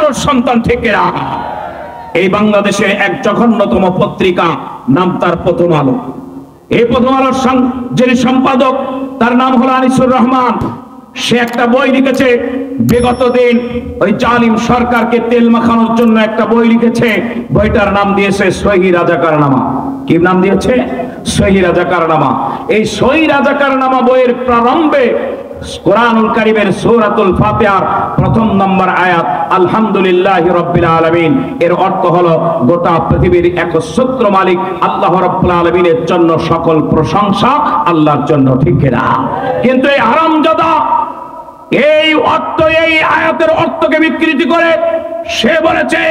আলোর সন্তান, ঠিক কিনা? এই বাংলাদেশে এক জঘন্যতম পত্রিকা, নাম তার প্রথম আলো। এই প্রথম আলোর যিনি সম্পাদক, তার নাম হলো আনিসুর রহমান। সে একটা বই লিখেছে, বিগত দিন ওই জালিম সরকারকে তেল মাখানোর জন্য একটা বই লিখেছে। বইটার নাম দিয়েছে সহি রাজাকারনামা। কি নাম দিয়েছে? সহি রাজাকারনামা। এই সহি রাজাকারনামা বইয়ের প্রারম্ভে কোরআনুল কারীমের সূরাতুল ফাতিহার প্রথম নম্বর আয়াত, আলহামদুলিল্লাহি রাব্বিল আলামিন, এর অর্থ হলো গোটা পৃথিবীর একচ্ছত্র মালিক আল্লাহ রাব্বুল আলামিনের জন্য সকল প্রশংসা আল্লাহর জন্য, ঠিক কিনা? কিন্তু এই হারামজাদা এই অর্থ, এই আয়াতের অর্থকে বিকৃতি করে সে বলেছে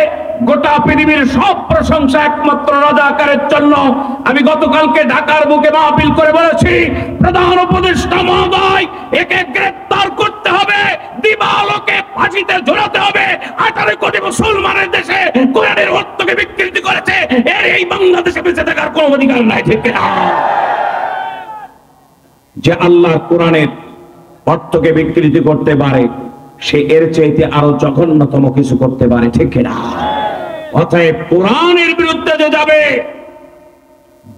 গোটা পৃথিবীর সব প্রশংসা একমাত্র রাজাকারের জন্য। আমি গতকালকে ঢাকার বুকে মাহফিল করে বলেছি, প্রধান উপদেষ্টা মহোদয়, একে গ্রেফতার করতে হবে, দিবালোকে ফাঁসিতে ঝোলাতে হবে। 18 কোটি মুসলমানের দেশে কোরআনের অর্থকে বিকৃতি করেছে, এর এই বাংলাদেশে বেঁচে থাকার কোনো অধিকার নাই, ঠিক কিনা? যে আল্লাহ কোরআনের অর্থকে বিকৃতি করতে পারে, সে এর চাইতে আরো জঘন্যতম কিছু করতে পারে, ঠিক কিনা? অতএব কোরআনের বিরুদ্ধে যে যাবে,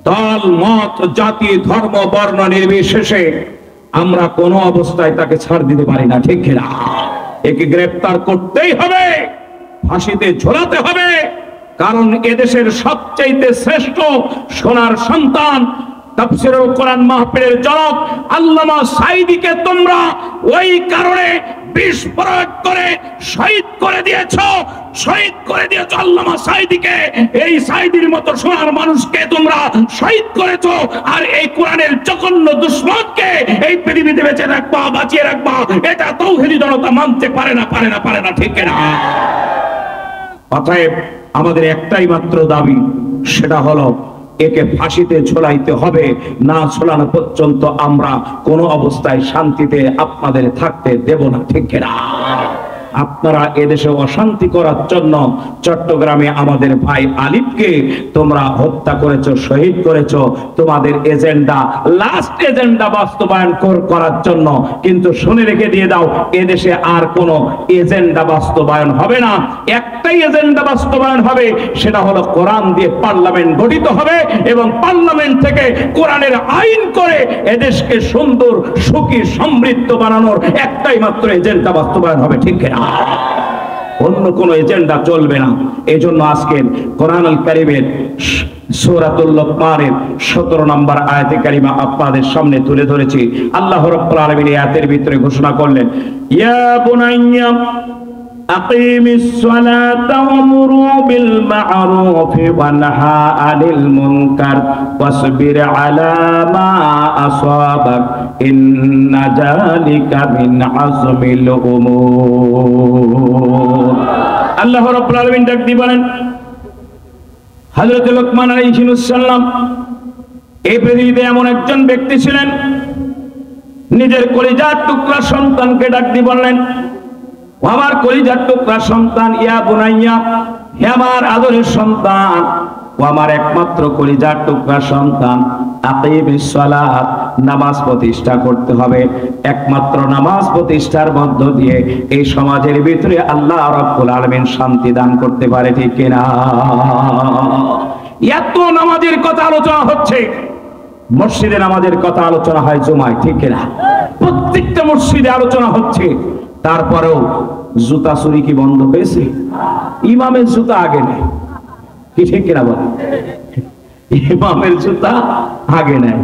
দল মত জাতি ধর্ম বর্ণ নির্বিশেষে আমরা কোনো অবস্থায় তাকে ছাড় দিতে পারি না, ঠিক কিনা? একে গ্রেফতার করতেই হবে, ফাঁসিতে ঝোলাতে হবে। কারণ এদেশের সবচাইতে শ্রেষ্ঠ সোনার সন্তান, তাফসীরুল কোরআন মাহফিলের জনক আল্লামা সাঈদীকে তোমরা ওই কারণে বিষ প্রয়োগ করে শহীদ করে দিয়েছো, শহীদ করে দিয়েছো আল্লামা সাঈদীকে। এই সাঈদীর মতো সোনার মানুষকে তোমরা শহীদ করেছো, আর এই কোরআনের জঘন্য দুশমনকে এই পৃথিবীতে বেঁচে রাখবা, বাঁচিয়ে রাখবা, এটা তাওহীদি জনতা মানতে পারে না, পারে না, পারে না, ঠিক কিনা? অতএব আমাদের একটাই মাত্র দাবি, সেটা হলো একে ফাঁসিতে ঝোলাইতে হবে। না ঝোলানো পর্যন্ত আমরা কোনো অবস্থায় শান্তিতে আপনাদের থাকতে দেব না, ঠিক কিনা? আপনারা এদেশে অশান্তি করার জন্য চট্টগ্রামে আমাদের ভাই আলিফকে তোমরা হত্যা করেছো, শহীদ করেছো, তোমাদের এজেন্ডা, লাস্ট এজেন্ডা বাস্তবায়ন করার জন্য। কিন্তু শুনে রেখে দিয়ে দাও, এদেশে আর কোনো এজেন্ডা বাস্তবায়ন হবে না। একটাই এজেন্ডা বাস্তবায়ন হবে, সেটা হলো কোরআন দিয়ে পার্লামেন্ট গঠিত হবে এবং পার্লামেন্ট থেকে কোরআনের আইন করে এদেশকে সুন্দর, সুখী, সমৃদ্ধ বানানোর একটাই মাত্র এজেন্ডা বাস্তবায়ন হবে, ঠিক কিনা? অন্য কোন এজেন্ডা চলবে না। এই জন্য আজকে কোরআনুল কারীমের সূরাতুল লোকমানের 17 নম্বর আয়াতে কারিমা আপনাদের সামনে তুলে ধরেছি। আল্লাহ রাব্বুল আলামিন এই আয়াতের ভিতরে ঘোষণা করলেন, ইয়া বুনাইয়া আকিমিস সালাতা ওয়ামুরু বিল মা'রুফি ওয়ানহা আনিল মুনকার ওয়াসবির আলা মা আসাবাক ইন্না যালিকা মিন আযমিল উমুর। আল্লাহ রাব্বুল আলামিন ডাক দিয়ে বলেন, হযরত লোকমান আলাইহিস সালাম এই পৃথিবীতে এমন একজন ব্যক্তি ছিলেন, নিজের কলিজার টুকরা সন্তানকে ডাক দিয়ে বললেন, আমার কলিজার টুকরা সন্তান, ইয়া বুনাইয়া, হে আমার আদরের সন্তান, ও আমার একমাত্র কলিজার টুকরা সন্তান, আকিমিস সালাত, নামাজ প্রতিষ্ঠা করতে হবে। একমাত্র নামাজ প্রতিষ্ঠার মধ্য দিয়ে এই সমাজের ভিতরে আল্লাহ রাব্বুল আলামিন শান্তি দান করতে পারে, ঠিক কিনা? এত নামাজের কথা আলোচনা হচ্ছে, মসজিদে নামাজের কথা আলোচনা হয় জুমায়, ঠিক কিনা? প্রত্যেকটা মসজিদে আলোচনা হচ্ছে। তারপরেও জুতা চুরি কি বন্ধ হয়েছে? ইমামের জুতা আগে নেই, কি ঠিক কিনা বলে? ইমামের জুতা আগে নেয়,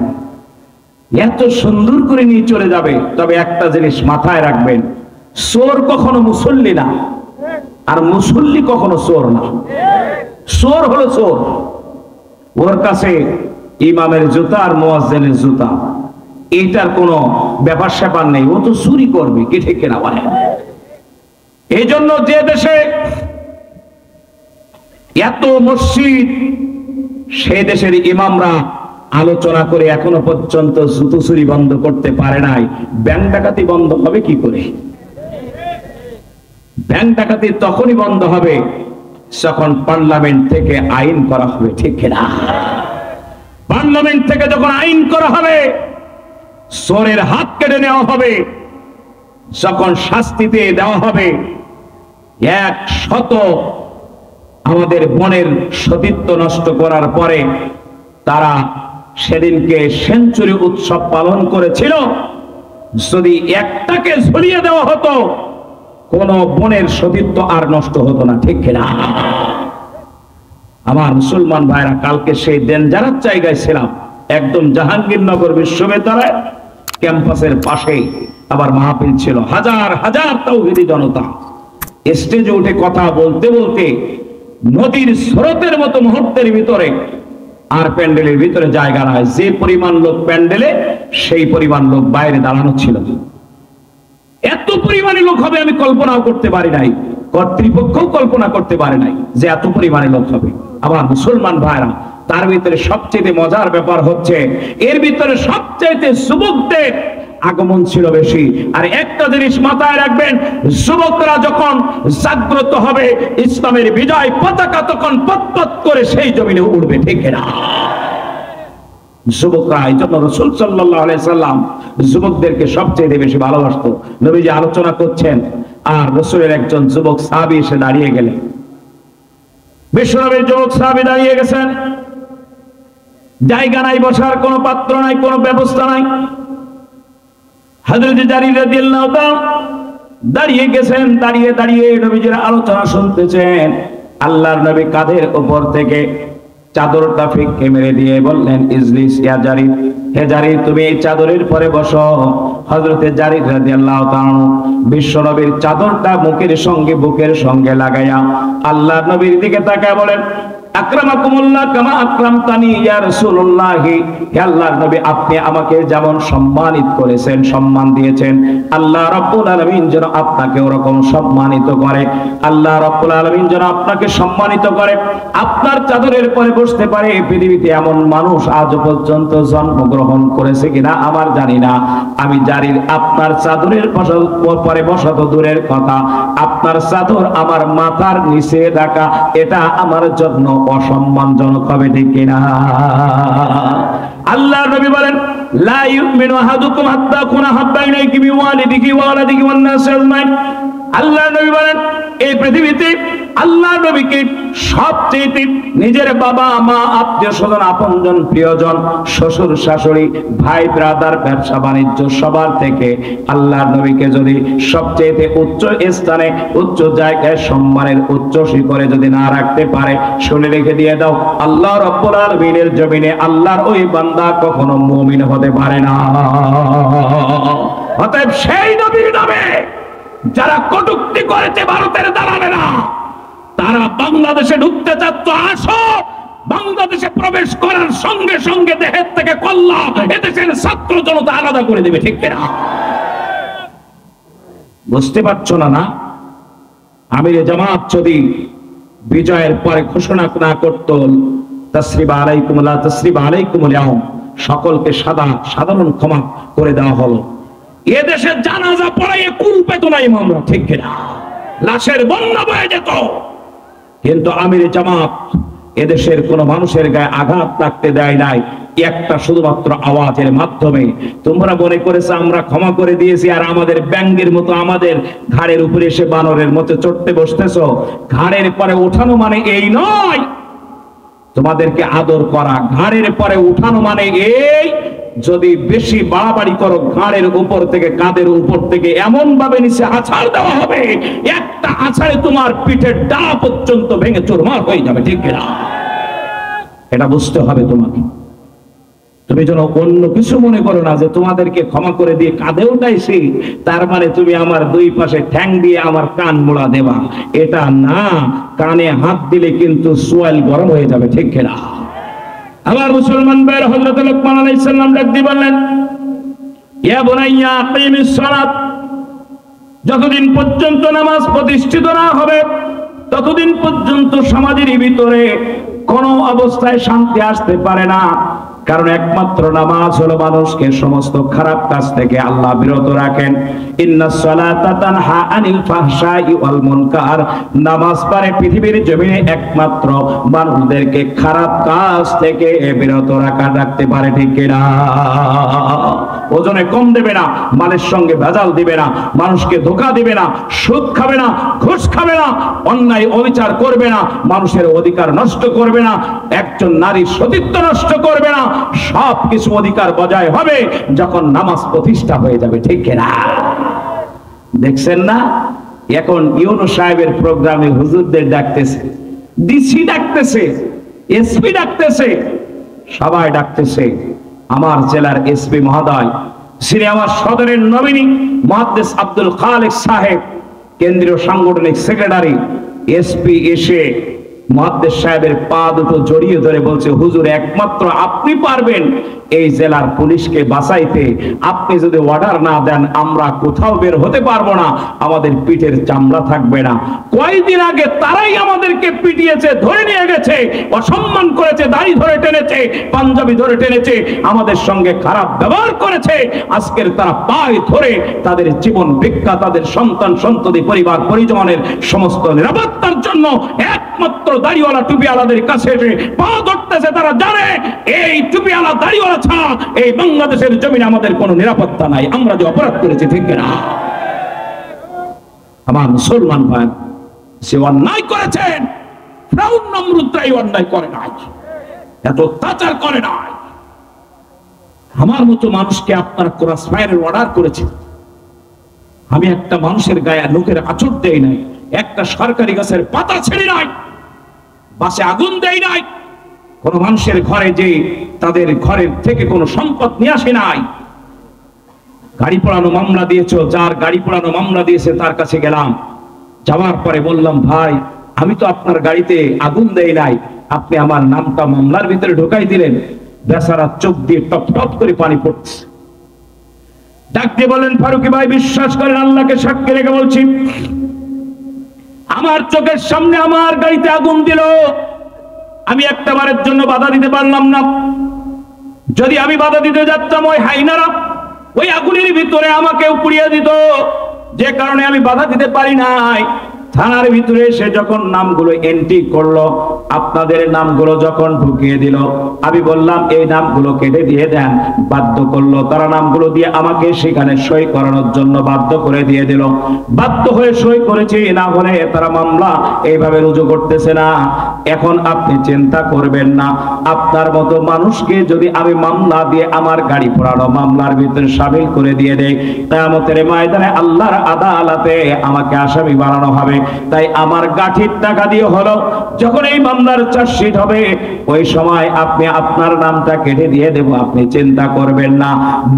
এত সুন্দর করে নিয়ে চলে যাবে। তবে একটা জিনিস মাথায় রাখবেন, চোর কখনো মুসল্লি না, আর মুসল্লি কখনো চোর না। চোর হলো চোর, ওর কাছে ইমামের জুতা আর মুয়াজ্জিনের জুতা এইটার কোনো ব্যাপার স্যাপার নেই, ও তো চুরি করবে, কি ঠিক কিনা বলে? এই জন্য যে দেশে এত মসজিদ, সে দেশের ইমামরা আলোচনা করে এখনো পর্যন্ত জুতো চুরি বন্ধ করতে পারে নাই। ব্যাংক ডাকাতি বন্ধ হবে কি করে? ব্যাংক ডাকাতি তখনই বন্ধ হবে যখন পার্লামেন্ট থেকে আইন করা হবে, ঠিক কিনা? পার্লামেন্ট থেকে যখন আইন করা হবে, চোরের হাত কেটে নেওয়া হবে, যখন শাস্তিতে দেওয়া হবে, 100 আমাদের বোনের সতীত্ব নষ্ট করার পরে তারা সেদিনকে সেঞ্চুরি উৎসব পালন করেছিল। যদি একটাকে ঝুলিয়ে দেওয়া হতো কোন বোনের সতীত্ব আর নষ্ট হতো না, ঠিক কিনা? আমার মুসলমান ভাইরা, কালকে সেই ডেঞ্জারাস জায়গায় ছিলাম, একদম জাহাঙ্গীরনগর বিশ্ববিদ্যালয় ক্যাম্পাসের পাশে আবার মাহফিল ছিল, হাজার হাজার তাওহীদি জনতা স্টেজে উঠে কথা বলতে বলতে নদীর স্রোতের মতো মুহূর্তের ভিতরে, আর প্যান্ডেলের ভিতরে জায়গা নাই, যে পরিমাণ লোক প্যান্ডেলে সেই পরিমাণ লোক বাইরে দাঁড়ানো ছিল। এত পরিমাণে লোক হবে আমি কল্পনাও করতে পারি নাই, কর্তৃপক্ষও কল্পনা করতে পারে নাই যে এত পরিমাণে লোক হবে। আমার মুসলমান ভাইরা, তার ভিতরে সবচেয়ে মজার ব্যাপার হচ্ছে এর ভিতরে সবচেয়ে যুবকদের আগমন ছিল বেশি। আর একটা জিনিস মাথায় রাখবেন, যুবকরা যখন জাগ্রত হবে ইসলামের বিজয় পতাকা তখন পতপত করে সেই জমিনে উড়বে, ঠিক না? যুবকরা, এই জন্য রাসূল সাল্লাল্লাহু আলাইহি সাল্লাম যুবকদেরকে সবচেয়ে বেশি ভালোবাসতো। নবীজি আলোচনা করছেন আর রাসূলের একজন যুবক সাহাবী এসে দাঁড়িয়ে গেলেন। বিশ্বনবীর যুবক সাহাবী দাঁড়িয়ে গেছেন, জায়গা নাই, বসার কোনো পাত্র নাই, কোনো ব্যবস্থা নাই। হযরত জারীর রাদিয়াল্লাহু তাআলা দাঁড়িয়ে গেছেন, দাঁড়িয়ে দাঁড়িয়ে নবীজির আলোচনা শুনতেছেন। আল্লাহর নবী কাঁধের উপর থেকে চাদরটা ফিকে মেরে দিয়ে বললেন, ইজলিস ইয়া জারীর, হে জারীর তুমি এই চাদরের পরে বসো। হযরত জারীর রাদিয়াল্লাহু তাআলা বিশ্বনবীর চাদরটা মুখের সঙ্গে বুকের সঙ্গে লাগায়া আল্লাহর নবীর দিকে তাকায় বলেন, আকরামাকুমুল্লাহ কামা আকরামতানি ইয়া রাসূলুল্লাহ, হে আল্লাহর নবী আপনি আমাকে যেমন সম্মানিত করেছেন, সম্মান দিয়েছেন, আল্লাহ রাব্বুল আলামিন যেন আপনাকে ওরকম সম্মানিত করে। আল্লাহ রাব্বুল আলামিন যেন আপনাকে সম্মানিত করে, আপনার চাদরের পরে বসতে পারে। পৃথিবীতে এমন মানুষ আজ পর্যন্ত জন্মগ্রহণ করেছে কিনা আমার জানি না। আমি জারির আপনার চাদরের পরে বসা তো দূরের কথা, আপনার চাদর আমার মাথার নিচে রাখা এটা আমার জন্য অসম্মানজনক হবে, ঠিক কিনা? আল্লাহর নবী বলেন, লা ইউমিনু আহাদুকুম হাত্তা কুনা হাব্বা ইলাইহি বিওয়ালিদিহি ওয়া ওয়ালাদিহি ওয়ান নাস আজমাইন। আল্লাহর নবী বলেন, এই পৃথিবীতে আল্লাহর নবীকে সবচেয়ে নিজের বাবা মা আত্মীয় স্বজন আপনজন প্রিয়জন শ্বশুর শাশুড়ি ভাই ব্রাদার ব্যবসা বাণিজ্য সবার থেকে আল্লাহর নবীকে যদি সবচেয়ে উচ্চ স্থানে উচ্চ জায়গায় সম্মানের উচ্চ শিখরে যদি না রাখতে পারে, শুনে রেখে দিয়ে দাও, আল্লাহ রাব্বুল আলামিনের জমিনে আল্লাহর ওই বান্দা কখনো মুমিন হতে পারে না। অতএব সেই নবীর নামে যারা কটূক্তি করেছে ভারতের দালালেরা, তারা বাংলাদেশে ঢুকতে চাচ্ছ, আসো, বাংলাদেশে প্রবেশ করার সঙ্গে সঙ্গে দেহের থেকে কল্লা এদেশের ছাত্র জনতা আলাদা করে দেবে, ঠিক কিনা? বুঝতে পারছো না? না, আমিরে জামাত যদি বিজয়ের পরে ঘোষণা না করত তাসরিবা আলাইকুম লা তাসরিবা আলাইকুমুল ইয়াউম, সকলকে সাধারণ ক্ষমা করে দেওয়া হলো, এদেশের জানাজা পড়াইয়ে কুল পেত না ইমামরা, ঠিক কিনা? লাশের বন্যা বয়ে যেত। কিন্তু আমিরে জামাত এদেশের কোন মানুষের গায়ে আঘাত লাগতে দেয় নাই, একটা শুধুমাত্র আওয়াজের মাধ্যমে। তোমরা মনে করেছো আমরা ক্ষমা করে দিয়েছি আর আমাদের ব্যাঙ্গের মতো আমাদের ঘাড়ের উপরে এসে বানরের মতো চড়তে বসতেছো। ঘাড়ের পরে ওঠানো মানে এই নয় তোমাদেরকে আদর করা, ঘাড়ের পরে উঠানো মানে এই যদি বেশি বাড়াবাড়ি করো ঘাড়ের উপর থেকে কাঁধের উপর থেকে এমন ভাবে নিচে আছাড় দেওয়া হবে, একটা আছাড়ে তোমার পিঠের ডালা পর্যন্ত ভেঙে চুরমার হয়ে যাবে, ঠিক কিনা? এটা বুঝতে হবে তোমাকে। তুমি যেন অন্য কিছু মনে করো না যে তোমাদেরকে ক্ষমা করে দিয়ে কাঁধে উঠাইছি তার মানে তুমি আমার দুই পাশে ঠ্যাং দিয়ে আমার কান মোড়া দেবা, এটা না। কানে হাত দিলে কিন্তু সোয়াল গরম হয়ে যাবে, ঠিক কিনা? আমার মুসলমান ভাইয়ের, হযরত লোকমান আলাইহিস সালাম ডাক দিয়ে বললেন, ইয়া বুনাইয়া আকিমিস সালাত, যতদিন পর্যন্ত নামাজ প্রতিষ্ঠিত না হবে ততদিন পর্যন্ত সমাজের ভিতরে কোন অবস্থায় শান্তি আসতে পারে না। কারণ একমাত্র নামাজ হলো মানুষকে সমস্ত খারাপ কাজ থেকে আল্লাহ বিরত রাখেন। ইন্নাস সালাতা তানহা আনিল ফাহশাই ওয়াল মুনকার, নামাজ পারে পৃথিবীর জমিনে একমাত্র মানুষদেরকে খারাপ কাজ থেকে বিরত রাখতে পারে, ঠিক কিনা? ওজনে কম দেবে না, মালের সঙ্গে ভেজাল দিবে না, মানুষকে ধোঁকা দিবে না, সুদ খাবে না, ঘুষ খাবে না, অন্যায় অবিচার করবে না, মানুষের অধিকার নষ্ট করবে না, একজন নারীর সতীত্ব নষ্ট করবে না। সব কিছু অধিকার বজায় হবে যখন নামাজ প্রতিষ্ঠা হয়ে যাবে, ঠিক কিনা? দেখছেন না, এখন ইউনূস সাহেবের প্রোগ্রামে হুজুরদের ডাকতেছে, ডিসি ডাকতেছে, এসপি ডাকতেছে, সবাই ডাকতেছে। আমার জেলার এসপি মহোদয়, যিনি আমার সদরের নমিনি মুহাদ্দিস আব্দুল খালেক সাহেব, কেন্দ্রীয় সাংগঠনিক সেক্রেটারি, এসপি এসে মুহাদ্দিস সাহেবের পা দুটো জড়িয়ে ধরে বলছে, হুজুর একমাত্র আপনি পারবেন এই জেলার পুলিশকে বাঁচাইতে। আপনি যদি অর্ডার না দেন আমরা কোথাও বের হতে পারবো না, আমাদের পিঠের চামড়া থাকবে না। কয়েকদিন আগে তারাই আমাদেরকে পিটিয়েছে, ধরে নিয়ে গেছে, অসম্মান করেছে, দাড়ি ধরে টেনেছে, পাঞ্জাবি ধরে টেনেছে, আমাদের সঙ্গে খারাপ ব্যবহার করেছে। আজকের তারা পায়ে ধরে তাদের জীবন ভিক্ষা, তাদের সন্তান সন্ততি পরিবার পরিজনের সমস্ত নিরাপত্তার জন্য একমাত্র দাড়িওয়ালা টুপিওয়ালাদের কাছে এসে পা ধরতেছে। তারা জানে এই টুপিওয়ালা দাড়িওয়ালা ছাড়া এই বাংলাদেশের জমিনে আমাদের কোনো নিরাপত্তা নাই। আমরা যে অপরাধ করেছি, ঠিক না? আমার মুসলমান ভাই, সে অন্যায় করেছেন, ফিরআউন নমরুদরাই অন্যায় করে নাই, এত অত্যাচার করে নাই। আমার মতো মানুষকে আপনারা ক্রস ফায়ারের অর্ডার করেছেন। আমি একটা মানুষের গায়ে লোকের আঁচড় দেই নাই, একটা সরকারি গাছের পাতা ছেড়ে নাই, বাসে আগুন দেই নাই, কোন মানুষের ঘরে যে তাদের ঘরের থেকে কোনো সম্পদ নিয়ে আসে নাই। গাড়ি পোড়ানো মামলা দিয়েছো, যার গাড়ি পোড়ানো মামলা দিয়েছে তার কাছে গেলাম, যাওয়ার পরে বললাম, ভাই আমি তো আপনার গাড়িতে আগুন দেই নাই, আপনি আমার নামটা মামলার ভিতরে ঢোকাই দিলেন। বেচারা চোখ দিয়ে টপ টপ করে পানি পড়ছে। ডাক দিয়ে বলেন, ফারুকি ভাই বিশ্বাস করেন, আল্লাহকে সাক্ষী রেখে বলছি, আমার চোখের সামনে আমার গাড়িতে আগুন দিল, আমি একটা বারের জন্য বাধা দিতে পারলাম না। যদি আমি বাধা দিতে যাচ্তাম, ওই হাইনারা ওই আগুনের ভিতরে আমাকে পুড়িয়ে দিত, যে কারণে আমি বাধা দিতে পারি নাই। থানার ভিতরে এসে যখন নামগুলো এন্ট্রি করলো, আপনাদের নামগুলো যখন ঢুকিয়ে দিল, আমি বললাম এই নামগুলো কেটে দিয়ে দেন, বাধ্য করলো। তারা নামগুলো দিয়ে আমাকে সেখানে সই করানোর জন্য বাধ্য করে দিয়ে দিল। বাধ্য হয়ে সই করেছি, না হলে তারা মামলা এইভাবে রুজু করতেছে না। এখন আপনি চিন্তা করবেন না, আপনার মতো মানুষকে যদি আমি মামলা দিয়ে আমার গাড়ি পোড়ানো মামলার ভিতরে শামিল করে দিয়ে দেই, কিয়ামতের ময়দানে আল্লাহর আদালতে আমাকে আসামি বানানো হবে। তাই আমার গাঠির টাকা দিয়ে হলো, যখন এই মামলার চার্জশিট হবে ওই সময় আপনি আপনার নামটা কেটে দিয়ে দেব, আপনি চিন্তা করবেন না।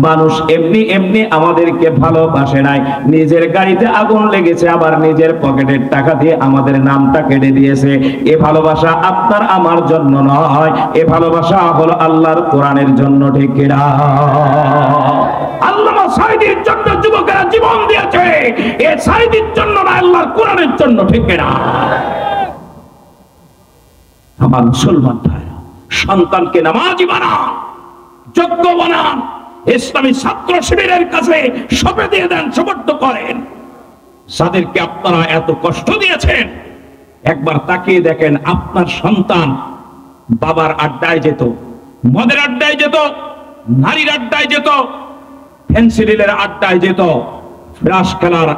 মানুষ এমনি এমনি আমাদেরকে ভালোবাসে নাই, নিজের গাড়িতে আগুন লেগেছে, আবার নিজের পকেটের টাকা দিয়ে আমাদের নামটা কেটে দিয়েছে। এ ভালোবাসা আপনার আমার জন্য নয়, এ ভালোবাসা হলো আল্লাহর কোরআনের জন্য, ঠিক কিনা? আল্লামা সাঈদীর জন্য যুবকেরা জীবন দিয়েছে, এ সাঈদীর জন্য না, আল্লাহর কোরআনের জন্য, ঠিক কিনা? আমার মুসলমান ভাইরা, সন্তানকে নামাজি বানান, যোগ্য বানান, ইসলামী ছাত্র শিবিরের কাছে সঁপে দিয়ে দেন, সমর্থ করেন। যাদেরকে আপনারা এত কষ্ট দিয়েছেন, একবার তাকিয়ে দেখেন, আপনার সন্তান বাবার আড্ডায় যেত, মদের আড্ডায় যেত, নারীর আড্ডায় যেত, ফেন্সিডিলের আড্ডায় যেত, ফ্রাস খেলার,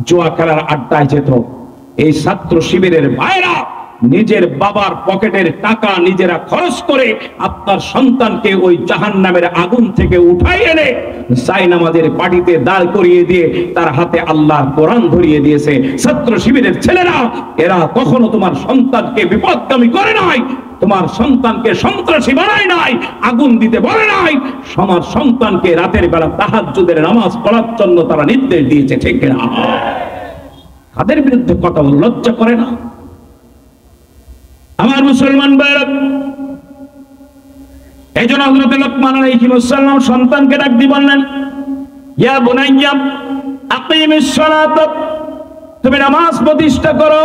জুয়া খেলার আড্ডায় যেত। এই ছাত্র শিবিরের ভাইরা নিজের বাবার পকেটের টাকা নিজেরা খরচ করে আপনার সন্তানকে ওই জাহান্নামের আগুন থেকে উঠাই এনে জায়নামাজের পাটিতে দাঁড় করিয়ে দিয়ে তার হাতে আল্লাহর কোরআন ধরিয়ে দিয়েছে। ছাত্র শিবিরের ছেলেরা, এরা কখনো তোমার সন্তানকে বিপদগামী করে নাই, তোমার সন্তানকে সন্ত্রাসী বানায় নাই, আগুন দিতে বলে নাই। আমার সন্তানকে রাতের বেলা তাহাজ্জুদের নামাজ পড়ার জন্য তারা নির্দেশ দিয়েছে, ঠিক না? তাদের বিরুদ্ধে কথা বল, লজ্জা করে না? আমার মুসলমান ভাইরা, এই জন্য হযরত লোকমান আলাইহিস সালাম সন্তানকে ডাক দিয়ে বললেন, ইয়া বুনাইয়া আকিমিস সালাত, তুমি নামাজ প্রতিষ্ঠা করো।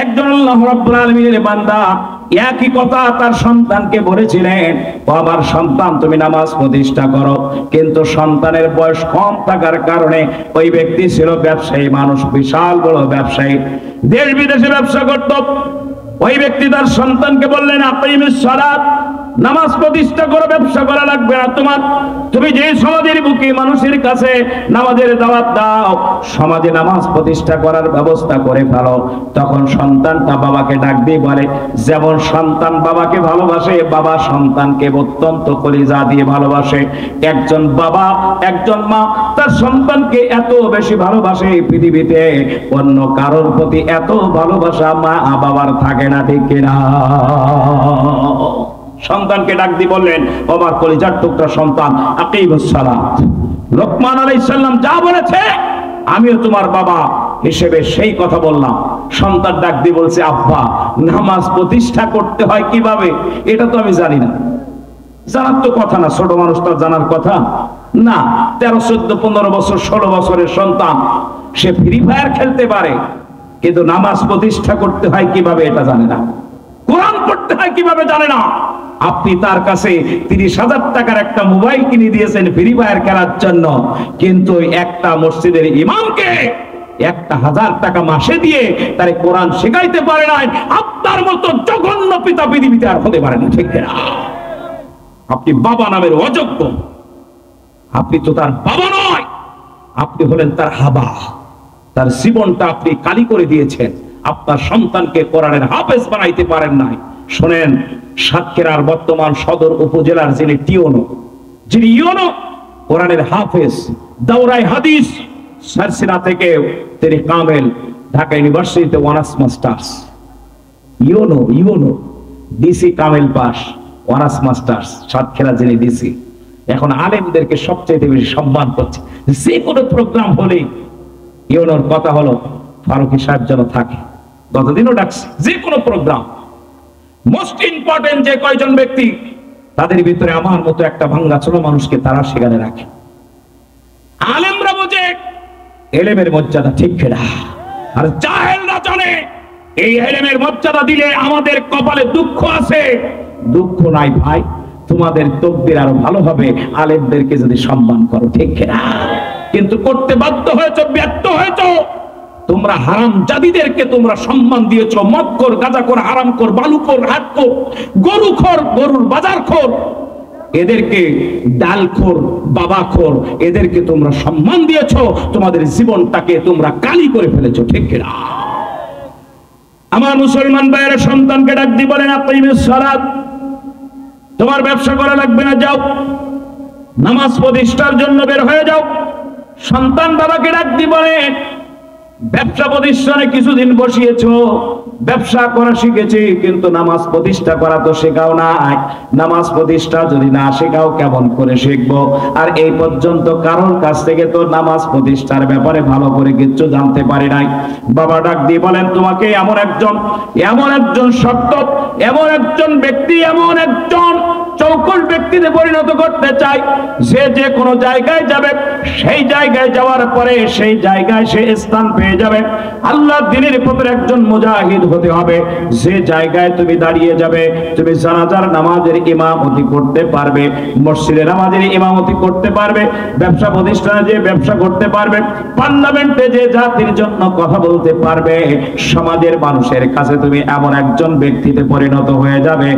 একজন আল্লাহ রাব্বুল আলামিনের বান্দা একই কথা তার সন্তানকে বলেছিলেন, ও আমার সন্তান তুমি নামাজ প্রতিষ্ঠা করো। কিন্তু সন্তানের বয়স কম থাকার কারণে ওই ব্যক্তি ছিল ব্যবসায়ী মানুষ, বিশাল বড় ব্যবসায়ী, দেশ বিদেশে ব্যবসা করত। ওই ব্যক্তি তার সন্তানকে বললেন, আকিমিস সালাত, নামাজ প্রতিষ্ঠা করে ব্যবসা করা লাগবে না তোমার। তুমি যে সমাজের বুকে মানুষের কাছে নামাজের দাওয়াত দাও, সমাজে নামাজ প্রতিষ্ঠা করার ব্যবস্থা করে ফেলো, তখন সন্তানটা বাবাকে ডাক দিয়ে বলে, যেমন সন্তান বাবাকে ভালোবাসে, বাবা সন্তানকে অত্যন্ত কলিজা দিয়ে ভালোবাসে। একজন বাবা একজন মা তার সন্তানকে এত বেশি ভালোবাসে, পৃথিবীতে অন্য কারোর প্রতি এত ভালোবাসা মা বাবার থাকে না, ঠিক কিনা? সন্তানকে ডাক দিয়ে বললেন, আমার কলিজার টুকরা সন্তান, আকিমুস সালাত। লোকমান আলাইহিস সালাম যা বলেছে আমিও তোমার বাবা হিসেবে সেই কথা বললাম। সন্তান ডাক দিয়ে বলছে, আব্বা নামাজ প্রতিষ্ঠা করতে হয় কিভাবে এটা তো আমি জানি না। জানার তো কথা না, ছোট মানুষ তো জানার কথা না। 13, 14, 15 বছর 16 বছরের সন্তান সে ফ্রি ফায়ার খেলতে পারে, কিন্তু নামাজ প্রতিষ্ঠা করতে হয় কিভাবে এটা জানে না, কোরআন পড়তে হয় কিভাবে জানে না। আপনি তার কাছে 30,000 টাকার একটা মোবাইল কিনে দিয়েছেন ফ্রি ফায়ার খেলার জন্য, কিন্তু একটা মসজিদের ইমামকে 1,000 টাকা মাসে দিয়ে তারে কোরআন শেখাইতে পারে না। আপনার মতো জঘন্য পিতা পৃথিবীতে আর হতে পারে না, ঠিক না? আপনি বাবা নামের অযোগ্য, আপনি তো তার বাবা নয়, আপনি হলেন তার হাবা। তার জীবনটা আপনি কালি করে দিয়েছেন, আপনার সন্তানকে কোরআনের হাফেজ বানাইতে পারেন নাই। শোনেন, সাতক্ষীরার বর্তমান সদর উপজেলার যিনি টিওনো, যিনি ইওনো কোরআনের হাফেজ, দাওরাই হাদিস সারসিনা থেকে তিনি কামেল, ঢাকা ইউনিভার্সিটিতে অনার্স মাস্টার্স। ইওনো ডিসি কামেল পাস, অনার্স মাস্টার্স, সাতক্ষীরা যিনি ডিসি। এখন আলেমদেরকে সবচেয়ে বেশি সম্মান করছে। যে কোনো প্রোগ্রাম হলে ইওনোর কথা হলো ফারুকী সাহেব যেন থাকে, গতদিনও ডাকছে। যে কোনো প্রোগ্রাম মোস্ট ইম্পর্টেন্ট যে কয়জন ব্যক্তি, তাদের ভিতরে আমার মতো একটা ভাঙ্গাচোরা মানুষকে তারা সেখানে রাখে। আলেমরা বোঝে এলেমের মর্যাদা, ঠিক কিনা? আর জাহেলরা জানে এই এলেমের মর্যাদা দিলে আমাদের কপালে দুঃখ আছে। দুঃখ নাই ভাই, তোমাদের তকদির আরো ভালো হবে আলেমদেরকে যদি সম্মান করো, ঠিক কিনা? কিন্তু করতে বাধ্য হয়েছ, ব্যর্থ হয়েছ। তোমরা হারাম জাদিদেরকে তোমরা সম্মান দিয়েছো, মদখোর, গাঁজাখোর, হারামখোর, বালুখোর, হাটখোর, গরুখোর, গরুর বাজারখোর, এদেরকে ডালখোর, বাবাখোর, এদেরকে তোমরা সম্মান দিয়েছো, তোমাদের জীবনটাকে তোমরা কালি করে ফেলেছো, ঠিক কিনা? আমার মুসলমান ভাইয়েরা সন্তানকে ডাক দিয়ে বলেন, আকিমিস সালাত। তোমার ব্যবসা করা লাগবে না, যাও নামাজ প্রতিষ্ঠার জন্য বের হয়ে যাও। সন্তান বাবাকে ডাক দিয়ে বলেন, ব্যবসা প্রতিষ্ঠানে কিছুদিন বসিয়েছো, ব্যবসা করা শিখেছি, কিন্তু নামাজ প্রতিষ্ঠা করা তো শেখাও না। নামাজ প্রতিষ্ঠা যদি না শেখাও কেমন করে শিখবো? আর এই পর্যন্ত কারোর কাছ থেকে তো নামাজ প্রতিষ্ঠার ব্যাপারে ভালো করে কিচ্ছু জানতে পারি নাই। বাবা ডাক দিয়ে বলেন, তোমাকে এমন একজন শক্ত, এমন একজন ব্যক্তি, এমন একজন চৌকস ব্যক্তিতে পরিণত করতে চাই, যে কোনো জায়গায় যাবে, সেই জায়গায় যাওয়ার পরে সেই জায়গায় সে স্থান পেয়ে যাবে। আল্লাহ দ্বীনের পথে একজন মুজাহিদ হতে হবে। যে জায়গায় তুমি দাঁড়িয়ে যাবে, তুমি জানাজার নামাজের ইমামতি করতে পারবে, মসজিদে নামাজের ইমামতি করতে পারবে, ব্যবসা প্রতিষ্ঠানে যে ব্যবসা করতে পারবে, পার্লামেন্টে যে জাতির জন্য কথা বলতে পারবে, সমাজের মানুষের কাছে তুমি এমন একজন ব্যক্তিতে পরিণত হয়ে যাবে।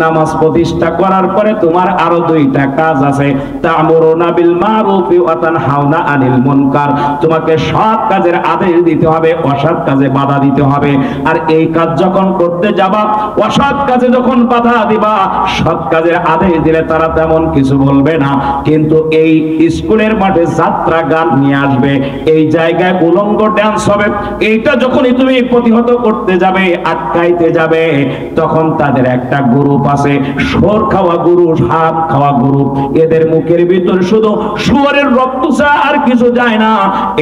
নামাজ প্রতিষ্ঠা করার পরে তোমার আরো 2টা কাজ আছে। তা'মুরুনা বিল মারুফি ওয়া তানহাউনা আনিল মুনকার। তোমাকে সৎ কাজের আদেশ দিতে হবে, অসৎ কাজে বাধা দিতে হবে। আর এই কাজ যখন করতে যাবা, অসৎ কাজে যখন বাধা দিবা, সৎ কাজের আদেশ দিলে তারা তেমন কিছু বলবে না, কিন্তু এই স্কুলের মাঠে যাত্রা গান নিয়ে আসবে, এই জায়গায় উলঙ্গ ড্যান্স হবে, এইটা যখনই তুমি প্রতিহত করতে যাবে, আটকাইতে যাবে, তখন তাদের একটা গ্রুপ আছে, শোর খাওয়া গরু, হাত খাওয়া গরু, এদের মুখের ভিতর শুধু শুয়োরের রক্ত ছাড়া আর কিছু যায় না।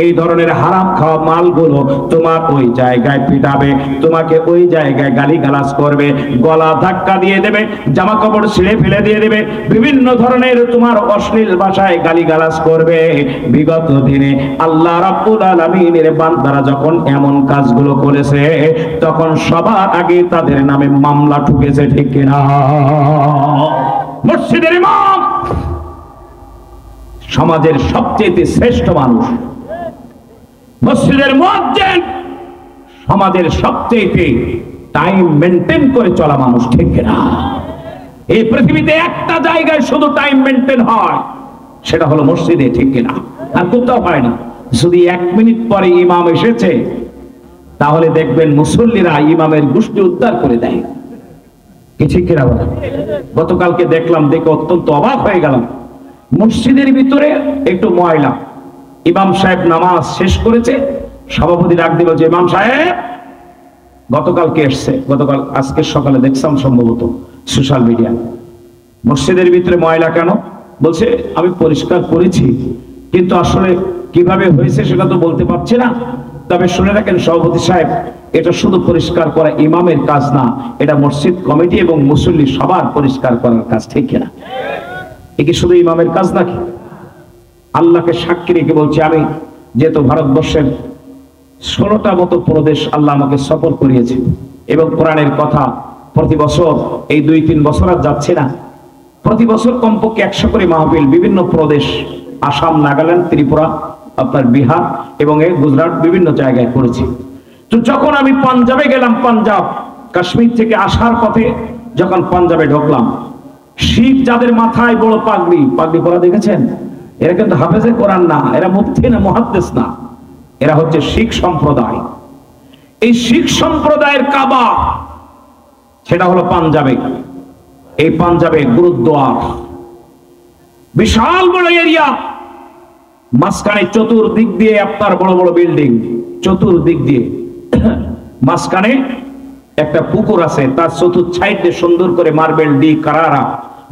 এই ধরনের হারাম খাওয়া মালগুলো তোমার ওই জায়গায় পিটাবে, তোমাকে ওই জায়গায় গালিগালাজ করবে, গলা ধাক্কা দিয়ে দেবে, জামা কাপড় ছিঁড়ে ফেলে দিয়ে দেবে, বিভিন্ন ধরনের তোমার অশ্লীল ভাষায় গালিগালাজ করবে। বিগত দিনে আল্লাহ রাব্বুল আলামিনের বান্দারা যখন এমন কাজগুলো করেছে, তখন সবার আগে তাদের নামে মামলা ঠুকেছে, ঠিক কিনা? মসজিদের ইমাম সমাজের সবচেয়ে শ্রেষ্ঠ মানুষ, মসজিদের মুয়াজ্জিন সমাজের সবচেয়ে টাইম মেনটেন করে চলা মানুষ, ঠিক কিনা? এই পৃথিবীতে একটা জায়গায় শুধু টাইম মেনটেন হয়, সেটা হলো মসজিদে, ঠিক কিনা? আর কোথাও হয় না। যদি 1 মিনিট পরে ইমাম এসেছে, তাহলে দেখবেন মুসল্লিরা ইমামের গোষ্ঠী উদ্ধার করে দেয়, কি ঠিক কিনা বলেন? গতকালকে দেখলাম, দেখে অত্যন্ত অবাক হয়ে গেলাম। মসজিদের ভিতরে একটু ময়লা, ইমাম সাহেব নামাজ শেষ করেছে, সভাপতি ডাক দিল যে ইমাম সাহেব গতকালকে এসছে, গতকাল আজকে সকালে দেখলাম সম্ভবত সোশ্যাল মিডিয়া, মসজিদের ভিতরে ময়লা কেন? বলছে আমি পরিষ্কার করেছি, কিন্তু আসলে কিভাবে হয়েছে সেটা তো বলতে পারছি না। তবে শুনে রাখেন সভাপতি সাহেব, এটা শুধু পরিষ্কার করা ইমামের কাজ না, এটা মসজিদ কমিটি এবং মুসল্লি সবার পরিষ্কার করার কাজ, ঠিক কিনা? এ কি শুধু ইমামের কাজ নাকি? আল্লাহকে সাক্ষী রেখে বলছি, আমি যেহেতু ভারতবর্ষের 16টা মতো প্রদেশ আল্লাহ আমাকে সফর করিয়েছে, এবং কোরআনের কথা প্রতি বছর, এই 2-3 বছর আর যাচ্ছে না, প্রতি বছর কমপক্ষে 100 করে মাহফিল বিভিন্ন প্রদেশ, আসাম, নাগাল্যান্ড, ত্রিপুরা, আপনার বিহার এবং গুজরাট, বিভিন্ন জায়গায় করেছি। তো যখন আমি পাঞ্জাবে গেলাম, পাঞ্জাব কাশ্মীর থেকে আসার পথে যখন পাঞ্জাবে ঢুকলাম, শিখ যাদের মাথায় বড় পাগড়ি, পাগড়ি পরা দেখেছেন? এরা কিন্তু হাফেজে কোরআন না, এরা মুফতি না, মুহাদ্দিস না, এরা হচ্ছে শিখ সম্প্রদায়। এই শিখ সম্প্রদায়ের কাবা সেটা হলো পাঞ্জাবে। এই পাঞ্জাবে গুরুদ্বার, বিশাল বড় এরিয়া, মাঝখানে চতুর্দিক দিয়ে আপনার বড় বড় বিল্ডিং, চতুর্দিক দিয়ে মাঝখানে একটা পুকুর আছে, তার চতুর্থ সাইডে সুন্দর করে মার্বেল দিয়ে কারারা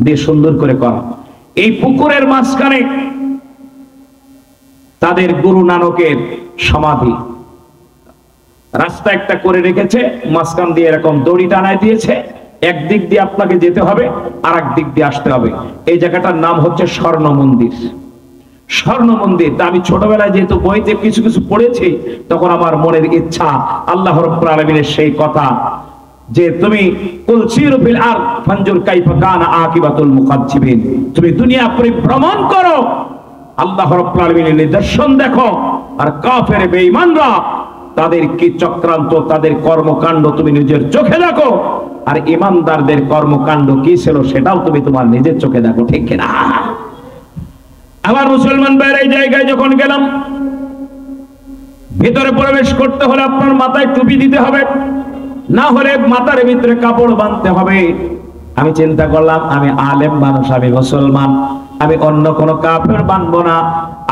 দিয়ে সুন্দর করে করা। এই পুকুরের মাঝখানে তাদের গুরু নানকের সমাধি, রাস্তা একটা করে রেখেছে, মাঝখান দিয়ে এরকম দড়ি টানায় দিয়েছে, একদিক দিয়ে আপনাকে যেতে হবে, আর এক দিক দিয়ে আসতে হবে। এই জায়গাটার নাম হচ্ছে স্বর্ণ মন্দির। স্বর্ণ মন্দির, তা আমি ছোটবেলায় যেহেতু বইতে কিছু কিছু পড়েছি, তখন আমার মনের ইচ্ছা আল্লাহ রাব্বুল আলামিনের সেই কথা যে তুমি কুল সিরু ফিল আরদ ফানজুর কাইফা কানা আকিবাতুল মুকাজ্জিবিন, তুমি দুনিয়া পরিভ্রমণ করো, আল্লাহ রাব্বুল আলামিনের নিদর্শন দেখো, আর কাফের বেঈমানরা তাদের কি চক্রান্ত, তাদের কর্মকাণ্ড তুমি নিজের চোখে দেখো, আর ইমানদারদের কর্মকাণ্ড কি ছিল সেটাও তুমি তোমার নিজের চোখে দেখো, ঠিক কিনা? আবার মুসলমান ভাইরা, এই জায়গায় যখন গেলাম, ভিতরে প্রবেশ করতে হলে আপনার মাথায় টুপি দিতে হবে, না হলে মাথার ভিতরে কাপড় বাঁধতে হবে। আমি চিন্তা করলাম, আমি আলেম মানুষ, আমি মুসলমান, আমি অন্য কোন কাপড় বাঁধবো না।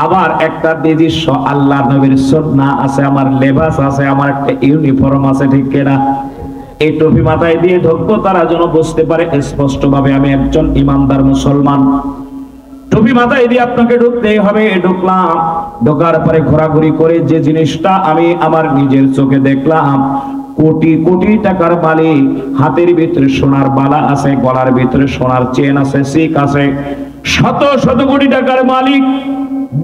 আবার একটা নিজস্ব আল্লাহ নবীর সুন্নাহ আছে, আমার লেবাস আছে, আমার একটা ইউনিফর্ম আছে, ঠিক কিনা? এই টুপি মাথায় দিয়ে ঢুকবো, তারা যেন বুঝতে পারে স্পষ্ট ভাবে আমি একজন ইমানদার মুসলমান। টুপি মাথায় দিয়ে আপনাকে ঢুকতেই হবে। ঢুকলাম, ঢোকার পরে ঘোরাঘুরি করে যে জিনিসটা আমি আমার নিজের চোখে দেখলাম, কোটি কোটি টাকার মালিক, হাতের ভিতরে সোনার বালা আছে, গলার ভিতরে সোনার চেন আছে, সিক আছে, শত শত কোটি টাকার মালিক।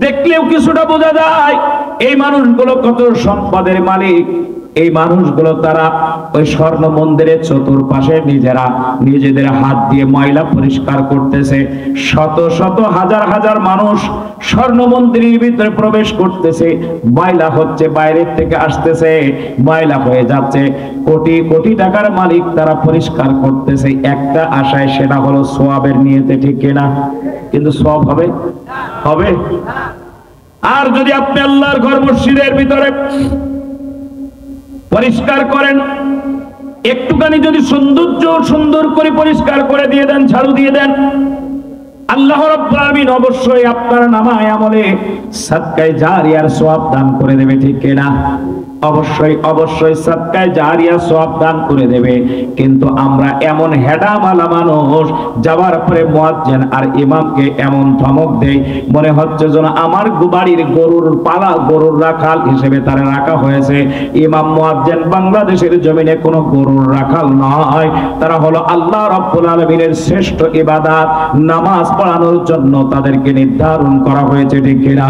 দেখলেও কিছুটা বোঝা যায় এই মানুষগুলো কত সম্পদের মালিক। এই মানুষগুলো তারা ওই স্বর্ণ মন্দিরের চতুর্পাশে নিজেরা নিজেদের হাত দিয়ে ময়লা পরিষ্কার করতেছে। শত শত হাজার হাজার মানুষ স্বর্ণ মন্দিরের ভিতরে প্রবেশ করতেছে, ময়লা হচ্ছে, বাইরের থেকে আসতেছে, ময়লা হয়ে যাচ্ছে। কোটি কোটি টাকার মালিক তারা পরিষ্কার করতেছে একটা আশায়, সেটা হলো সওয়াবের নিয়তে, ঠিক কিনা? কিন্তু সওয়াব হবে? হবে? আর যদি আপনি আল্লাহর ঘর মসজিদের ভিতরে পরিষ্কার করেন, একটুখানি যদি সুন্দর করে পরিষ্কার করে দিয়ে দেন, ঝাড়ু দিয়ে দেন, আল্লাহ রাব্বুল আলামিন অবশ্যই আপনার নামায় আমলে সাদকায়ে জারিয়ার সওয়াব দান করে দেবে, ঠিক কিনা? অবশ্যই অবশ্যই সাদকায়ে জারিয়া সওয়াব দান করে দেবে। কিন্তু আমরা এমন হেডামালা মানুষ, যাওয়ার পরে মুয়াজ্জিন আর ইমামকে এমন ধমক দেই, মনে হচ্ছে যেন আমার বাড়ির গরুর পালা, গরুর রাখাল হিসেবে তারা রাখা হয়েছে। ইমাম মুয়াজ্জিন বাংলাদেশের জমিনে কোনো গরুর রাখাল নয়, তারা হলো আল্লাহ রাব্বুল আলামিনের শ্রেষ্ঠ ইবাদত। নামাজ পড়ানোর জন্য তাদেরকে নির্ধারণ করা হয়েছে, ঠিক কিনা?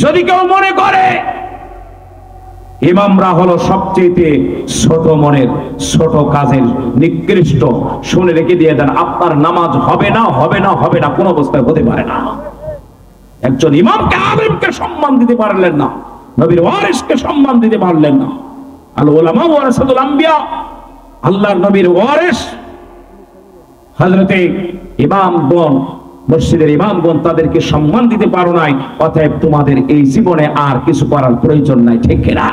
যদি কেউ মনে করে ইমামরা হলো সবচেয়ে ছোট মনের, ছোট কাজের, নিকৃষ্ট, শুনে রেখে দিয়ে দেন, আপনার নামাজ হবে না, হবে না, হবে না, কোন অবস্থায় হতে পারে না। একজন ইমামকে, আলেমকে সম্মান দিতে পারলেন না, নবীর ওয়ারিসকে সম্মান দিতে পারলেন না। আল উলামা ওয়ারাসাতুল আম্বিয়া, আল্লাহর নবীর ওয়ারিস হযরতে ইমামগণ, মসজিদের ইমামগণ তাদেরকে সম্মান দিতে পারো নাই, অতএব তোমাদের এই জীবনে আর কিছু করার প্রয়োজন নাই, ঠিক কিনা?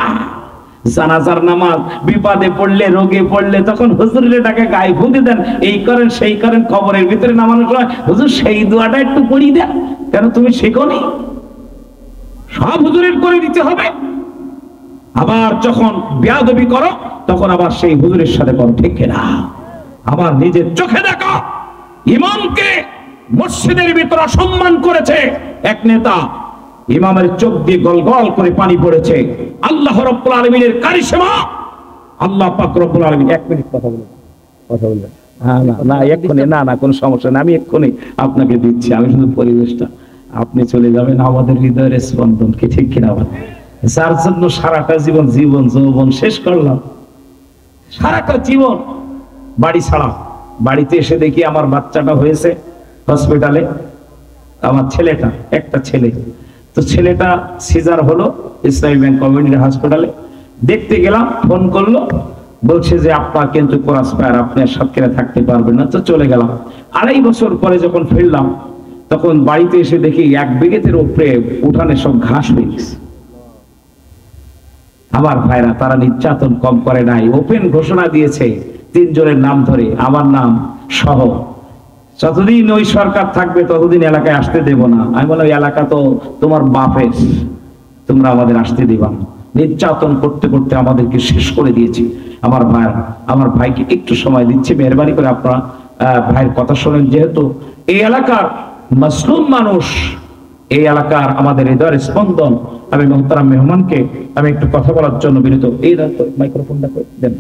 জানাজার নামাজ বিপদে পড়লে, রোগে পড়লে তখন হুজুরের ডাকে গায়ে ফুঁকে দেন, এই করেন সেই করেন, কবরের ভিতরে নামানোর সময় হুজুর সেই দোয়াটা একটু পড়িয়ে দেন, কেন তুমি শেখোনি? সব হুজুরের করে দিতে হবে। আবার যখন বেয়াদবি করো তখন আবার সেই হুজুরের সাথে করো, ঠিক কিনা? আমার নিজের চোখে দেখা ইমামকে মসজিদের ভিতরে অসম্মান করেছে এক নেতা, ইমামের চোখ দিয়ে গলগল করে পানি পড়েছে। আল্লাহ রাব্বুল আলামিনের কারিশমা, আল্লাহ পাক রব্বুল আলামিন। 1 মিনিট কথা বলবেন? না এক্ষুনি, না কোনো সমস্যা না, আমি এক্ষুনি আপনাকে দিচ্ছি। আমি শুধু পরিবেশটা, আপনি চলে যাবেন আমাদের হৃদয়ের স্পন্দন, কি ঠিক কিনা? যার জন্য সারাটা জীবন যৌবন শেষ করলাম, সারাটা জীবন বাড়ি ছাড়া, বাড়িতে এসে দেখি আমার বাচ্চাটা হয়েছে হসপিটালে, আমার ছেলেটা, একটা ছেলে, তো ছেলেটা সিজার হলো ইসলামী ব্যাংক কমিউনিটি হাসপাতালে। দেখতে গেলাম, ফোন করলো, বলছে যে আপনার কিন্তু ক্রস ফায়ার, আপনি আর সাতক্ষীরা থাকতে পারবেন না। তো চলে গেলাম। 2.5 বছর পরে যখন ফিরলাম তখন বাড়িতে এসে দেখি 1 বিঘের উপরে উঠানে সব ঘাস হয়ে গেছে। আমার ভাইরা, তারা নির্যাতন কম করে নাই, ওপেন ঘোষণা দিয়েছে 3 জনের নাম ধরে, আমার নাম সহ, যতদিন ওই সরকার থাকবে ততদিন এলাকায় আসতে দেব না। আমি বললাম এলাকা তো তোমার বাপের, তোমরা আমাদের আসতে দিবা না। নির্যাতন করতে করতে আমাদেরকে শেষ করে দিয়েছি। আমার ভাই, আমার ভাইকে একটু সময় দিচ্ছি, মেহরবানি করে আপনারা ভাইয়ের কথা শোনেন। যেহেতু এই এলাকার মাসলুম মানুষ, এই এলাকার আমাদের হৃদয়ের স্পন্দন, আমি মোহতারাম মেহমানকে আমি একটু কথা বলার জন্য বিনীত। এই মাইক্রোফোনটা দেন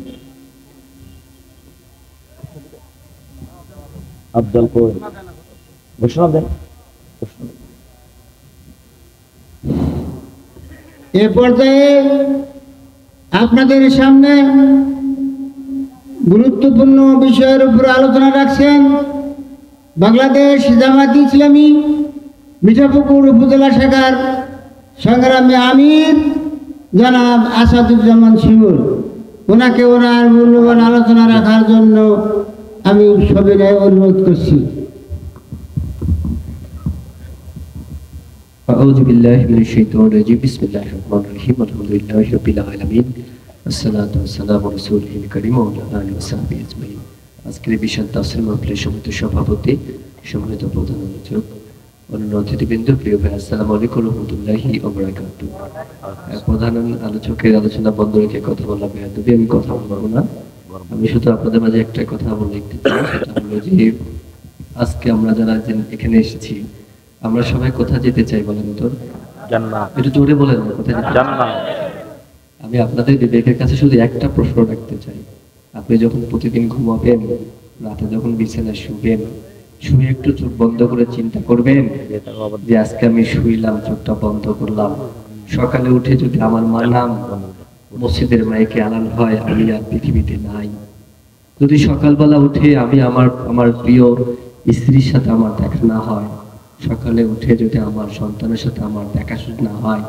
আফজল, ঘোষণা দেন। এ পর্যায়ে আপনাদের সামনে গুরুত্বপূর্ণ বিষয়ের উপর আলোচনা রাখছেন বাংলাদেশ জামায়াতে ইসলামী মিঠাপুকুর উপজেলা শাখার সংগ্রামী আমির জনাব আসাদুজ্জামান শিমুল। ওনাকে ওনার মূল্যবান আলোচনা রাখার জন্য আমি সবিনয়ে অনুরোধ করছি। أعوذ بالله من الشيطان الرجيم بسم الله الرحمن الرحيم الحمد لله رب العالمين والصلاة والسلام على رسوله الكريم وعلى آله وصحبه أجمعين। আজকের বিশাল তাফসীর মাহফিলের সম্মানিত সভাপতি, সম্মানিত প্রধান আলোচক, অন্যান্য অতিথিবৃন্দ, প্রিয় ভাই, আসসালামু আলাইকুম ওয়া রাহমাতুল্লাহি ওয়া বারাকাতুহু। প্রধান আলোচকের আলোচনা বন্ধ রেখে কথা বলা বেয়াদবি, আমি কথা বলবো না। আমি শুধু আপনাদের মাঝে একটা কথা বলে দিতে চাই, সেটা হলো যে আজকে আমরা যারা এখানে এসেছি, আমরা সবাই কোথায় যেতে চাই বলেন তো? জান্নাত। একটু জোরে বলেন, কোথায় যেতে? জান্নাত। আমি আপনাদের বিবেকের কাছে শুধু একটা প্রশ্ন রাখতে চাই। আপনি যখন প্রতিদিন ঘুমাবেন, রাতে যখন বিছানায় শুবেন, শুয়ে একটু চোখ বন্ধ করে চিন্তা করবেন যে আজকে আমি শুইলাম, চোখটা বন্ধ করলাম, সকালে উঠে যদি আমার মা নাম মসজিদের মাইকে আলান হয়, আমি আর পৃথিবীতে নাই। যদি সকালবেলা উঠে আমি আমার প্রিয় স্ত্রীর সাথে আমার দেখা না হয়, সকালে উঠে যদি আমার সন্তানের সাথে আমার দেখা না হয়,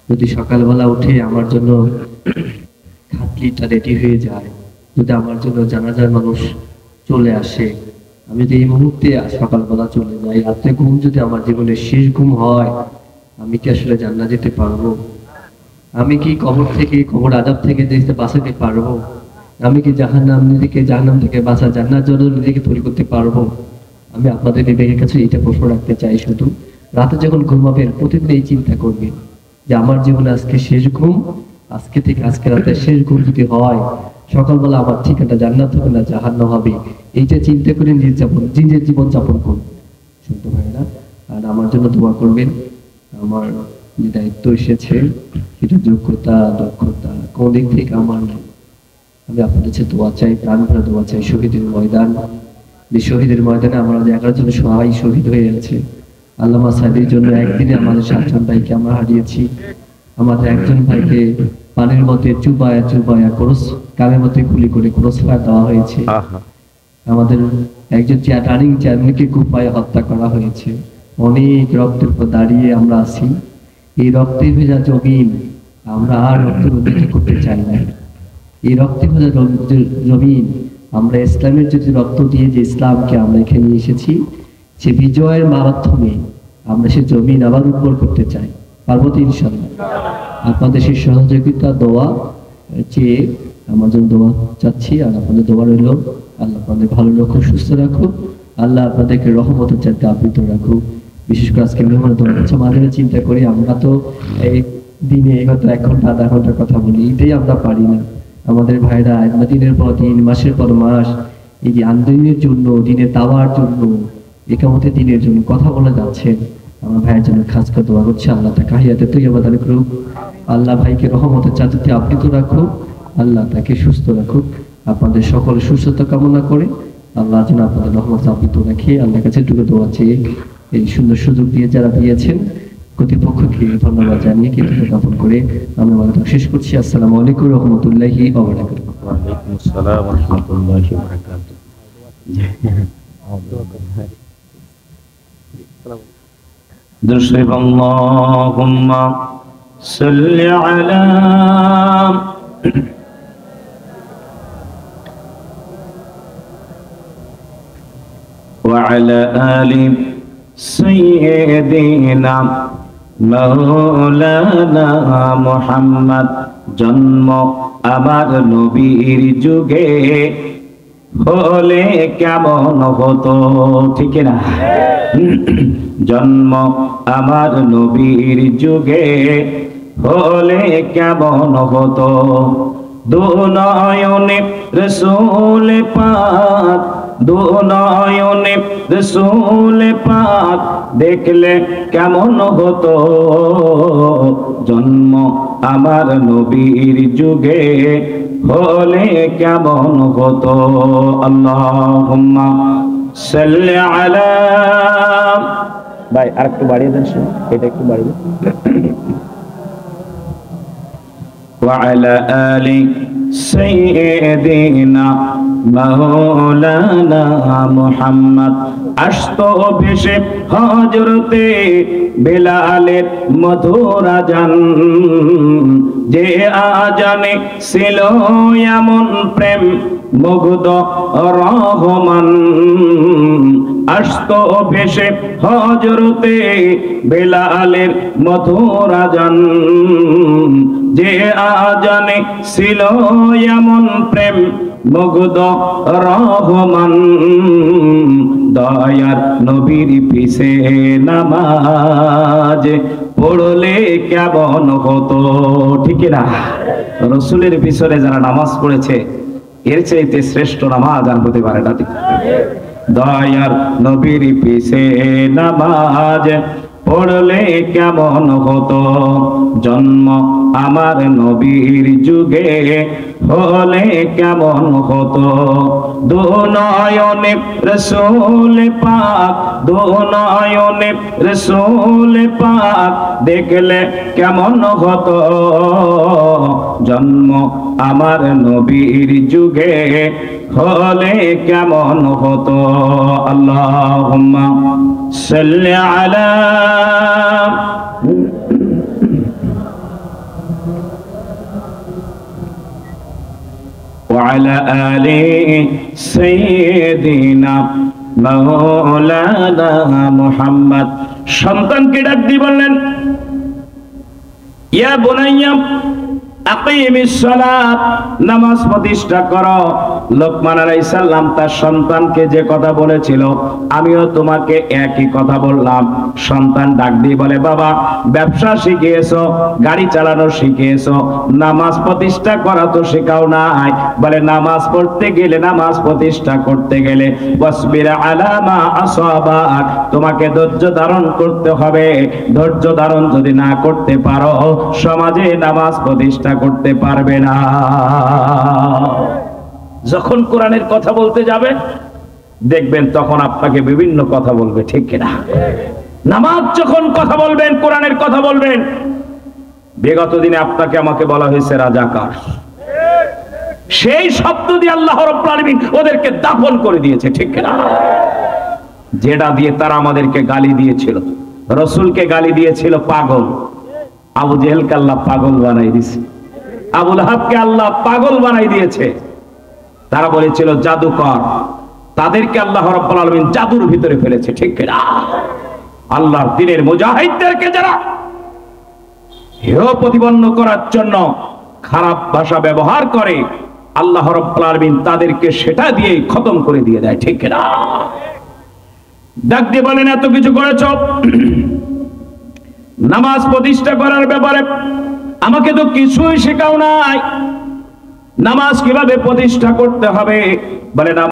যদি সকালবেলা উঠে আমার জন্য খাটলিটা রেডি হয়ে যায়, যদি আমার জন্য জানাজার মানুষ চলে আসে, আমি যদি এই মুহূর্তে সকালবেলা চলে যাই, রাতে ঘুম যদি আমার জীবনের শেষ ঘুম হয়, আমি কি আসলে জান্নাত যেতে পারবো? আমি কি কবর থেকে, কবর আযাব থেকে যেতে বাঁচাতে পারবো? আমি কি জাহান্নাম থেকে বাঁচা, জান্নাত জন্য নিজেকে তৈরি করতে পারবো? আমি আপনাদের বিবেকের কাছে এটা প্রশ্ন রাখতে চাই। শুধু রাতে যখন ঘুমাবেন প্রতিদিন এই চিন্তা করবেন যে আমার জীবনে আজকে শেষ ঘুম, আজকে থেকে আজকে রাতে শেষ ঘুম যদি হয়, সকালবেলা আমার ঠিকানা জান্নাত হবে না জাহান্নাম হবে, এইটা চিন্তা করে নিজের জীবন যাপন করবেন। শুনতে পারে না? আর আমার জন্য দোয়া করবেন। আমার যে দায়িত্ব এসেছে, এটা যোগ্যতা দক্ষতা কোন দিক থেকে আমার নাই, আমি আপনাদের কাছে দোয়া চাই, প্রাণ ভরা দোয়া চাই। শহীদের ময়দান, যে শহীদের ময়দানে আমরা 11 জন সবাই শহীদ হয়ে আছে। আল্লামা সাহেবের জন্য একদিনে আমাদের 7 জন ভাইকে আমরা হারিয়েছি। আমাদের একজন ভাইকে পানির মধ্যে চুবায়া ক্রস, কানের মধ্যে গুলি করে ক্রস ফায়ার দেওয়া হয়েছে। আমাদের একজন রানিং চেয়ারম্যানকে কুপায়ে হত্যা করা হয়েছে। অনেক রক্তের উপর দাঁড়িয়ে আমরা আছি। এই রক্তে ভেজা জমিন আমরা আর রক্তের উন্নতি করতে চাই না। এই রক্তে ভেজা জমিন আমরা ইসলামের যদি রক্ত দিয়ে যে ইসলামকে আমরা এখানে নিয়ে এসেছি, যে বিজয়ের মাধ্যমে আমরা সে জমিন আবার উর্বর করতে চাই, পারবো তো ইনশাআল্লাহ। আপনাদের সেই সহযোগিতা দোয়া চেয়ে আমার জন্য দোয়া চাচ্ছি, আর আপনাদের দোয়া রইল আল্লাহ আপনাদের ভালো রাখুক, সুস্থ রাখুক, আল্লাহ আপনাদেরকে রহমতের চাইতে আবৃত রাখুক। বিশেষ করে আজকে মেহমান দোয়া হচ্ছে, মাঝে মাঝে চিন্তা করি আমরা তো এই দিনে হয়তো 1 ঘন্টা আধা ঘন্টার কথা বলি, এটাই আমরা পারি না। আমাদের ভাইরা আমরা দিনের পর দিন, মাসের পর মাস এই যে আন্দোলনের জন্য, দিনের দাওয়ার জন্য, একামতের দিনের জন্য কথা বলে যাচ্ছেন। আমার ভাইয়ের জন্য খাস করে দোয়া করছে, আল্লাহ তাকে হায়াতে তৈয়বা দান করুক, আল্লাহ ভাইকে রহমতের চাদরে আবৃত রাখুক, আল্লাহ তাকে সুস্থ রাখুক। আপনাদের সকলের সুস্থতা কামনা করে আল্লাহ যেন আপনাদের রহমত আবৃত রাখে, আল্লাহর কাছে একটু দোয়া চেয়ে এই সুন্দর সুযোগ দিয়ে যারা দিয়েছেন কর্তৃপক্ষকে ধন্যবাদ জানিয়ে কৃতজ্ঞতা জ্ঞাপন করে আমি আমার কথা শেষ করছি। আসসালামু আলাইকুম রহমতুল্লাহি ওয়া বারাকাতুহু। ওয়ালাইকুম আসসালাম ওয়া রাহমাতুল্লাহি ওয়া বারাকাতুহু। দুরূদ আল্লাহুম্মা সাল্লি আলা وعلى آل سيدنا مولانا محمد। জন্ম আমার নবীর যুগে হলে কেমন হতো, ঠিক না? জন্ম আমার নবীর যুগে হলে কেমন হতো, দুনয়নে রাসূল পাক, দুনয়নে রাসূল পাক দেখলে কেমন হতো, জন্ম আমার নবীর যুগে হলে কেমন হতো। আল্লাহুম্মা সাল্লি আলা, ভাই আরেকটু বাড়িয়ে দেন, এটা একটু বাড়িয়ে وعلى آل سيدنا مولانا محمد। আসতো ভেসে হযরতে বেলালের মধুর আযান, যে আযানে ছিল এমন প্রেম মুগ্ধ রহমান। আসতো ভেসে হযরতে বেলালের মধুর আযান, যে আযানে ছিল এমন প্রেম মুগ্ধ রহমান। দয়ার নবীর পিছে নামাজ পড়লে কেমন হতো, ঠিক না? রাসূলের পিছনে যারা নামাজ পড়েছে এর চাইতে শ্রেষ্ঠ নামাজ আর হতে পারে না। দয়ার নবীর পিছে নামাজ পড়লে কেমন হতো, জন্ম আমার নবীর যুগে হলে কেমন হতো। দুনয়নে রাসূল পাক, দুনয়নে রাসূল পাক দেখলে কেমন হতো, জন্ম আমার নবীর যুগে হলে কেমন হতো। আল্লাহুম্মা সাল্লি আলা وعلى آل سيدنا مولانا محمد। সন্তানকে ডাক দিয়ে বললেন, ইয়া বুনাইয়া আকিমিস সালাত, নামাজ প্রতিষ্ঠা করো। লোকমান আলাইহিস সালাম তার সন্তানকে যে কথা বলেছিল আমিও তোমাকে একই কথা বললাম। সন্তান ডাক দিয়ে বলে, বাবা ব্যবসা শিখিয়েছো, গাড়ি চালানো শিখিয়েছো, নামাজ প্রতিষ্ঠা করা তো শেখাও নাই। বলে নামাজ পড়তে গেলে, নামাজ প্রতিষ্ঠা করতে গেলে ওয়াসবির আলা মা আসাবাক, তোমাকে ধৈর্য ধারণ করতে হবে। ধৈর্য ধারণ যদি না করতে পারো সমাজে নামাজ প্রতিষ্ঠা করতে পারবে না। যখন কোরআনের কথা বলতে যাবে দেখবেন তখন আপনাকে বিভিন্ন কথা বলবে, ঠিক কিনা? নামাজ যখন কথা বলবেন, কোরআনের কথা বলবেন, বিগত দিনে আপনাকে আমাকে বলা হয়েছে রাজাকার, সেই শব্দ দিয়ে আল্লাহ রাব্বুল আলামিন ওদেরকে দাফন করে দিয়েছে, ঠিক কিনা? যেটা দিয়ে তারা আমাদেরকে গালি দিয়েছিল, রাসূলকে গালি দিয়েছিল পাগল, আবু জেহেলকে আল্লাহ পাগল বানাই দিয়েছে, আবু লাহাবকে আল্লাহ পাগল বানাই দিয়েছে। তারা বলেছিল জাদুকর, তাদেরকে আল্লাহ রাব্বুল আলামিন জাদুর ভিতরে ফেলেছে, ঠিক কিনা? আল্লাহর দ্বীনের মুজাহিদদেরকে যারা হেয় প্রতিপন্ন করার জন্য খারাপ ভাষা ব্যবহার করে, আল্লাহ রাব্বুল আলামিন তাদেরকে সেটা দিয়ে খতম করে দিয়ে দেয়, ঠিক কিনা? ডাক দিয়ে বলেন, এত কিছু করেছ, নামাজ প্রতিষ্ঠা করার ব্যাপারে আমাকে তো কিছুই শেখাও নাই। নামাজ কিভাবে প্রতিষ্ঠা করতে হবে বলে না।